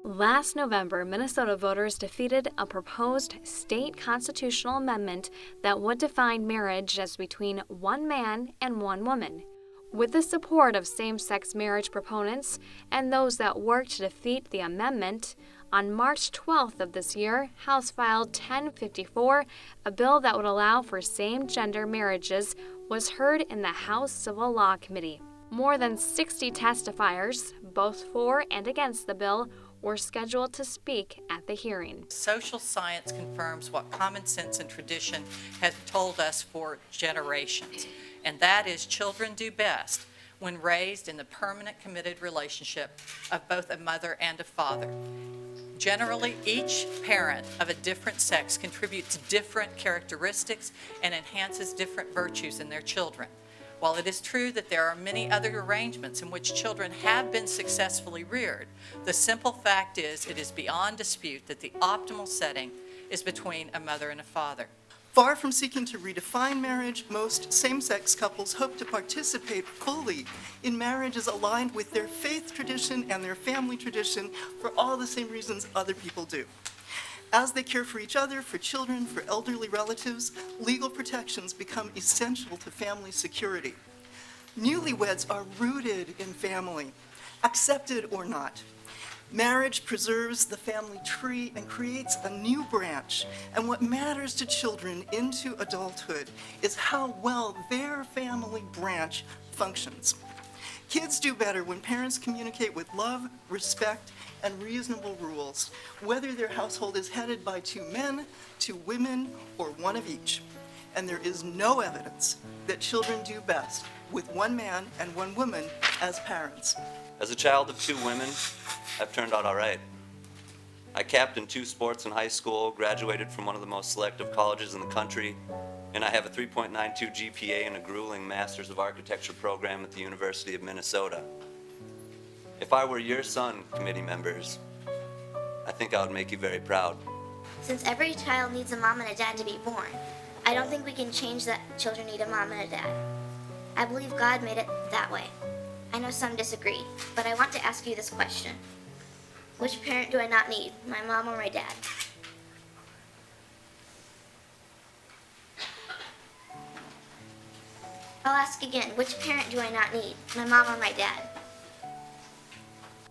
Last November, Minnesota voters defeated a proposed state constitutional amendment that would define marriage as between one man and one woman. With the support of same-sex marriage proponents and those that worked to defeat the amendment, on March 12th of this year, House File 1054, a bill that would allow for same-gender marriages, was heard in the House Civil Law Committee. More than 60 testifiers, both for and against the bill, were scheduled to speak at the hearing. Social science confirms what common sense and tradition has told us for generations, and that is children do best when raised in the permanent committed relationship of both a mother and a father. Generally, each parent of a different sex contributes different characteristics and enhances different virtues in their children. While it is true that there are many other arrangements in which children have been successfully reared, the simple fact is it is beyond dispute that the optimal setting is between a mother and a father. Far from seeking to redefine marriage, most same-sex couples hope to participate fully in marriages aligned with their faith tradition and their family tradition for all the same reasons other people do. As they care for each other, for children, for elderly relatives, legal protections become essential to family security. Newlyweds are rooted in family, accepted or not. Marriage preserves the family tree and creates a new branch, and what matters to children into adulthood is how well their family branch functions. Kids do better when parents communicate with love, respect, and reasonable rules, whether their household is headed by 2 men, 2 women, or one of each. And there is no evidence that children do best with 1 man and 1 woman as parents. As a child of 2 women, I've turned out all right. I captained 2 sports in high school, graduated from one of the most selective colleges in the country, and I have a 3.92 GPA and a grueling Masters of Architecture program at the University of Minnesota. If I were your son, committee members, I think I would make you very proud. Since every child needs a mom and a dad to be born, I don't think we can change that children need a mom and a dad. I believe God made it that way. I know some disagree, but I want to ask you this question. Which parent do I not need, my mom or my dad? I'll ask again, which parent do I not need, my mom or my dad?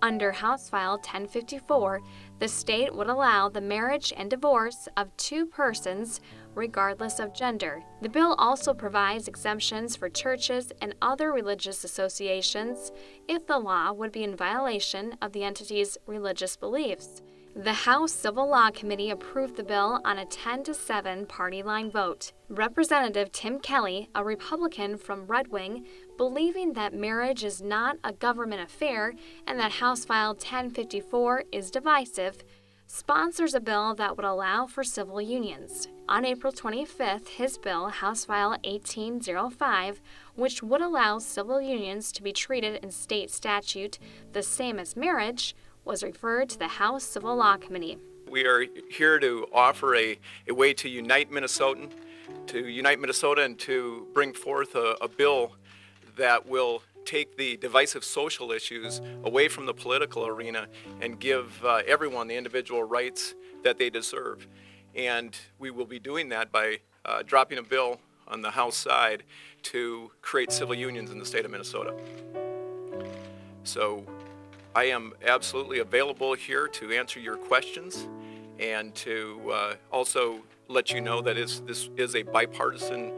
Under House File 1054, the state would allow the marriage and divorce of 2 persons regardless of gender. The bill also provides exemptions for churches and other religious associations if the law would be in violation of the entity's religious beliefs. The House Civil Law Committee approved the bill on a 10-7 party line vote. Representative Tim Kelly, a Republican from Red Wing, believing that marriage is not a government affair and that House File 1054 is divisive, sponsors a bill that would allow for civil unions. On April 25th, his bill, House File 1805, which would allow civil unions to be treated in state statute the same as marriage, was referred to the House Civil Law Committee. We are here to offer a way to unite Minnesota and to bring forth a bill that will take the divisive social issues away from the political arena and give everyone the individual rights that they deserve. And we will be doing that by dropping a bill on the House side to create civil unions in the state of Minnesota. So I am absolutely available here to answer your questions and to also let you know that this is a bipartisan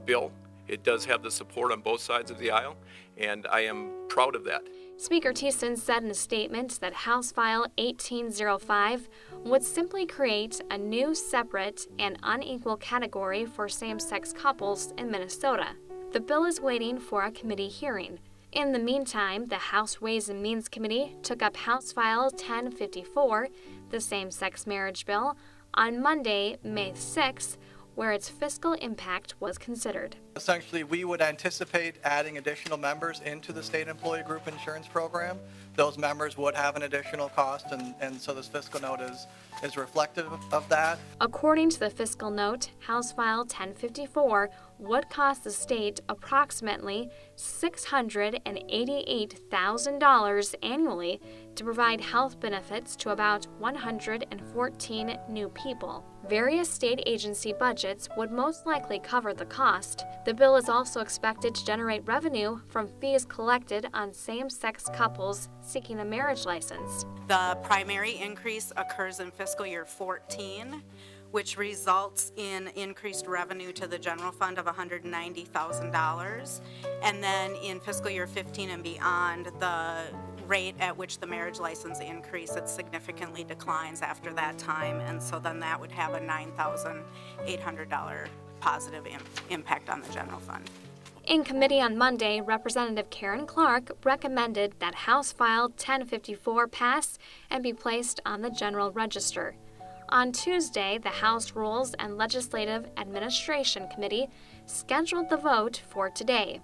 bill. It does have the support on both sides of the aisle, and I am proud of that. Speaker Thiessen said in a statement that House File 1805 would simply create a new separate and unequal category for same-sex couples in Minnesota. The bill is waiting for a committee hearing. In the meantime, the House Ways and Means Committee took up House File 1054, the same-sex marriage bill, on Monday, May 6, where its fiscal impact was considered. Essentially, we would anticipate adding additional members into the state employee group insurance program. Those members would have an additional cost, and so this fiscal note is reflective of that. According to the fiscal note, House File 1054 would cost the state approximately $688,000 annually to provide health benefits to about 114 new people. Various state agency budgets would most likely cover the cost. The bill is also expected to generate revenue from fees collected on same-sex couples seeking a marriage license. The primary increase occurs in fiscal year 14, which results in increased revenue to the general fund of $190,000. And then in fiscal year 15 and beyond, the rate at which the marriage license increase, it significantly declines after that time. And so then that would have a $9,800 positive impact on the general fund. In committee on Monday, Representative Karen Clark recommended that House File 1054 pass and be placed on the general register. On Tuesday, the House Rules and Legislative Administration Committee scheduled the vote for today.